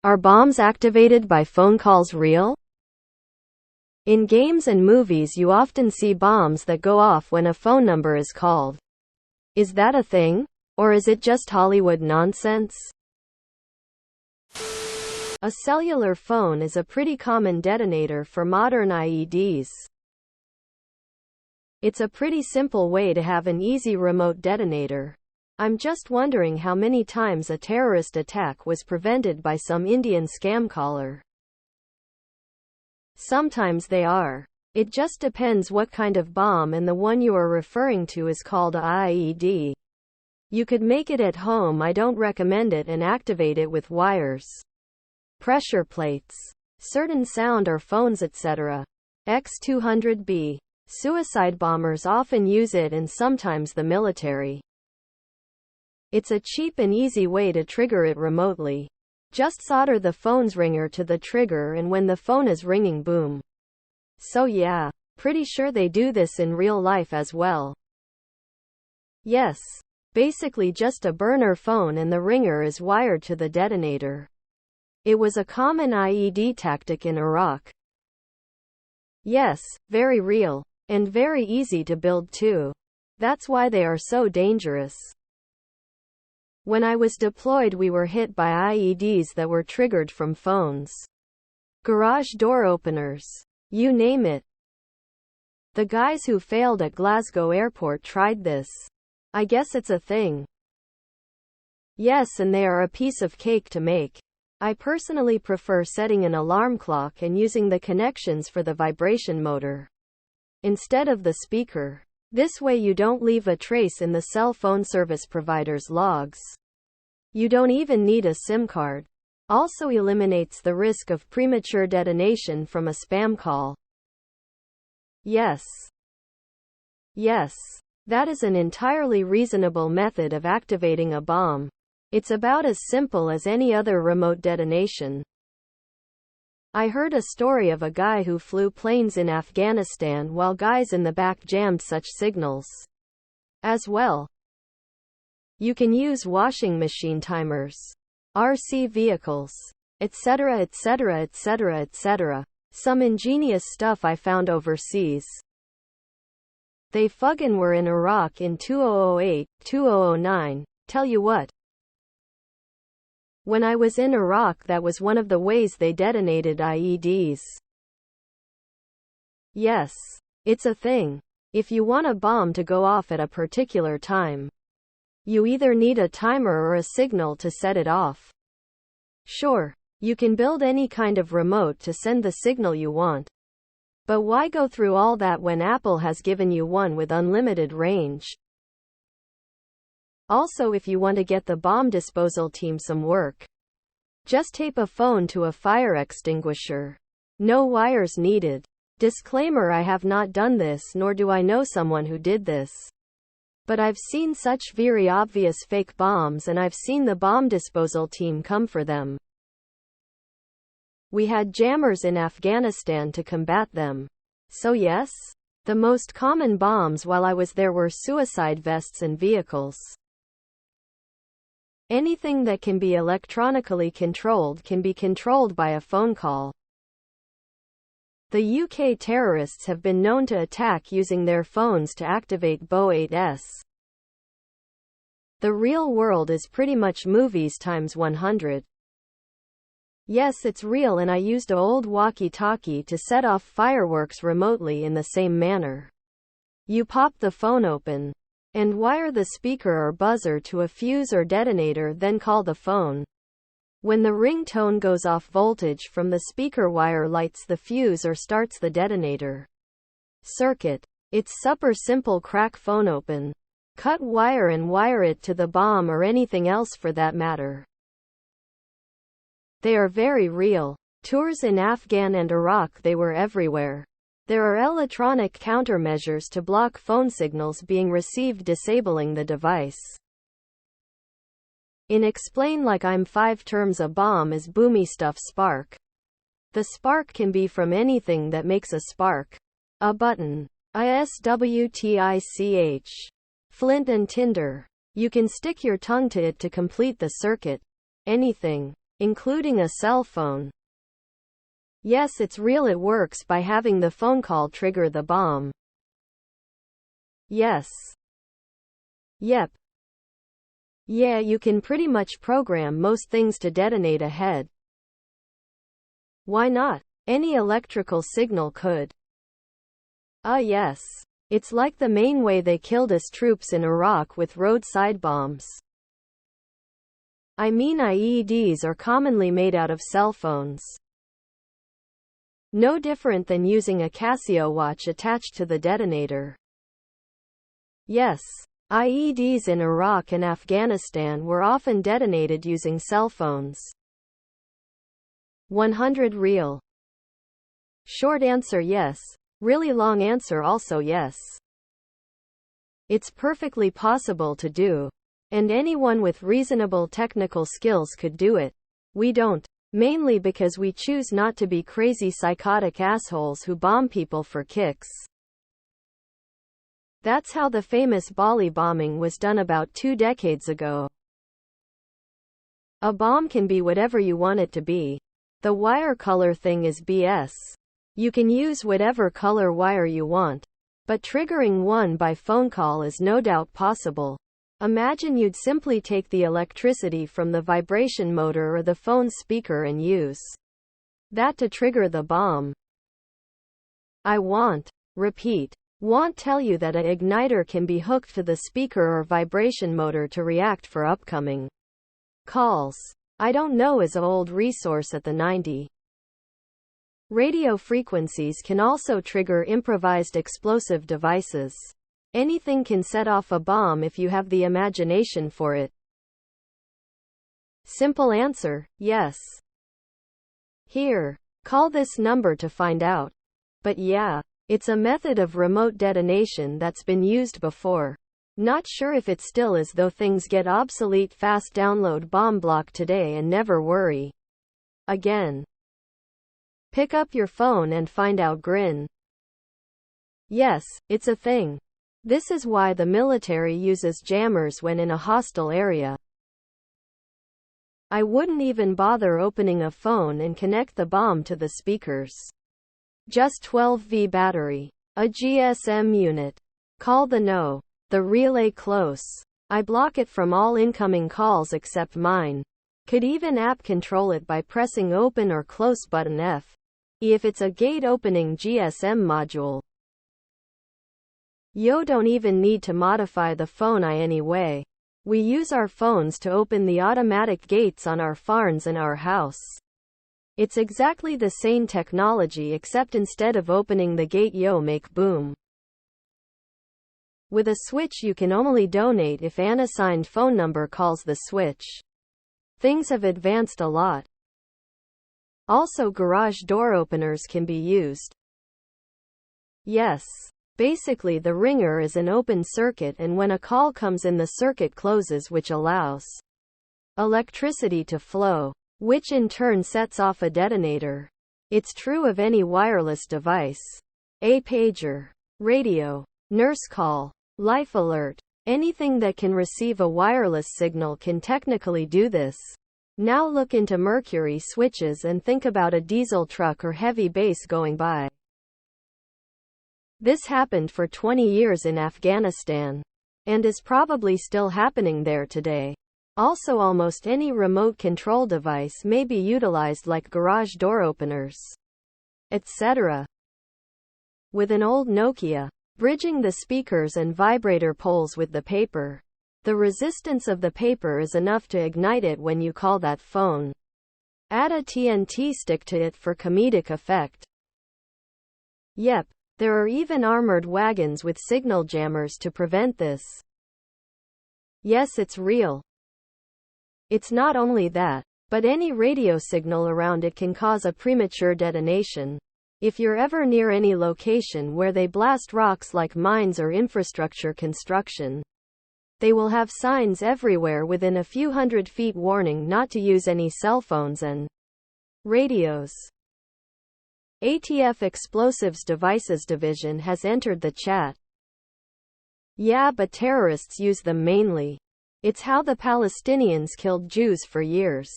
Are bombs activated by phone calls real? In games and movies you often see bombs that go off when a phone number is called. Is that a thing? Or is it just Hollywood nonsense? A cellular phone is a pretty common detonator for modern IEDs. It's a pretty simple way to have an easy remote detonator. I'm just wondering how many times a terrorist attack was prevented by some Indian scam caller. Sometimes they are. It just depends what kind of bomb, and the one you are referring to is called a IED. You could make it at home. I don't recommend it, and activate it with wires, pressure plates, certain sound or phones, etc. X-200B. Suicide bombers often use it, and sometimes the military. It's a cheap and easy way to trigger it remotely. Just solder the phone's ringer to the trigger, and when the phone is ringing, boom. So yeah, pretty sure they do this in real life as well. Yes. Basically just a burner phone, and the ringer is wired to the detonator. It was a common IED tactic in Iraq. Yes, very real. And very easy to build too. That's why they are so dangerous. When I was deployed, we were hit by IEDs that were triggered from phones, garage door openers, you name it. The guys who failed at Glasgow Airport tried this. I guess it's a thing. Yes, and they are a piece of cake to make. I personally prefer setting an alarm clock and using the connections for the vibration motor instead of the speaker. This way you don't leave a trace in the cell phone service provider's logs. You don't even need a SIM card. Also eliminates the risk of premature detonation from a spam call. Yes. Yes. That is an entirely reasonable method of activating a bomb. It's about as simple as any other remote detonation. I heard a story of a guy who flew planes in Afghanistan while guys in the back jammed such signals as well. You can use washing machine timers, RC vehicles, etc., etc., etc., etc. Some ingenious stuff I found overseas. They fucking were in Iraq in 2008, 2009. Tell you what. When I was in Iraq, that was one of the ways they detonated IEDs. Yes. It's a thing. If you want a bomb to go off at a particular time, you either need a timer or a signal to set it off. Sure, you can build any kind of remote to send the signal you want. But why go through all that when Apple has given you one with unlimited range? Also, if you want to get the bomb disposal team some work, just tape a phone to a fire extinguisher. No wires needed. Disclaimer: I have not done this, nor do I know someone who did this. But I've seen such very obvious fake bombs, and I've seen the bomb disposal team come for them. We had jammers in Afghanistan to combat them. So yes, the most common bombs while I was there were suicide vests and vehicles. Anything that can be electronically controlled can be controlled by a phone call. The UK terrorists have been known to attack using their phones to activate Bo-8s. The real world is pretty much movies times 100. Yes, it's real, and I used an old walkie-talkie to set off fireworks remotely in the same manner. You pop the phone open and wire the speaker or buzzer to a fuse or detonator, then call the phone. When the ringtone goes off, voltage from the speaker wire lights the fuse or starts the detonator circuit. It's super simple. Crack phone open, cut wire and wire it to the bomb or anything else for that matter. They are very real. Tours in Afghan and Iraq, they were everywhere. There are electronic countermeasures to block phone signals being received, disabling the device. In Explain Like I'm 5 terms, a bomb is boomy stuff spark. The spark can be from anything that makes a spark. A button, ISWTICH, flint and tinder. You can stick your tongue to it to complete the circuit. Anything. including a cell phone. Yes, it's real. It works by having the phone call trigger the bomb. Yes. Yep. Yeah, you can pretty much program most things to detonate ahead. Why not? Any electrical signal could. Yes. It's like the main way they killed us troops in Iraq with roadside bombs. I mean, IEDs are commonly made out of cell phones. No different than using a Casio watch attached to the detonator. Yes. IEDs in Iraq and Afghanistan were often detonated using cell phones. 100 real. Short answer yes. Really long answer also yes. It's perfectly possible to do. And anyone with reasonable technical skills could do it. We don't. Mainly because we choose not to be crazy psychotic assholes who bomb people for kicks. That's how the famous Bali bombing was done about 2 decades ago. A bomb can be whatever you want it to be. The wire color thing is BS. You can use whatever color wire you want. But triggering one by phone call is no doubt possible. Imagine you'd simply take the electricity from the vibration motor or the phone speaker and use that to trigger the bomb. Repeat. Tell you that an igniter can be hooked to the speaker or vibration motor to react for upcoming calls. I don't know is an old resource at the 90. Radio frequencies can also trigger improvised explosive devices. Anything can set off a bomb if you have the imagination for it. Simple answer, yes. Here, call this number to find out. But yeah, it's a method of remote detonation that's been used before. Not sure if it still is, though things get obsolete fast. Download Bomb Block today and never worry again. Pick up your phone and find out. Grin. Yes, it's a thing. This is why the military uses jammers when in a hostile area. I wouldn't even bother opening a phone and connect the bomb to the speakers. Just 12V battery. A GSM unit. Call the relay close. I block it from all incoming calls except mine. Could even app control it by pressing open or close button F. If it's a gate opening GSM module. Yo, don't even need to modify the phone anyway. We use our phones to open the automatic gates on our farms and our house. It's exactly the same technology, except instead of opening the gate, make boom. With a switch you can only donate if an assigned phone number calls the switch. Things have advanced a lot. Also, garage door openers can be used. Yes. Basically the ringer is an open circuit, and when a call comes in the circuit closes, which allows electricity to flow, which in turn sets off a detonator. It's true of any wireless device. A pager, radio, nurse call, life alert. Anything that can receive a wireless signal can technically do this. Now look into mercury switches and think about a diesel truck or heavy bass going by. This happened for 20 years in Afghanistan. And is probably still happening there today. Also, almost any remote control device may be utilized like garage door openers, etc. With an old Nokia, bridging the speakers and vibrator poles with the paper. The resistance of the paper is enough to ignite it when you call that phone. Add a TNT stick to it for comedic effect. Yep. There are even armored wagons with signal jammers to prevent this. Yes, it's real. It's not only that, but any radio signal around it can cause a premature detonation. If you're ever near any location where they blast rocks like mines or infrastructure construction, they will have signs everywhere within a few hundred feet warning not to use any cell phones and radios. ATF Explosives Devices Division has entered the chat. Yeah, but terrorists use them mainly. It's how the Palestinians killed Jews for years.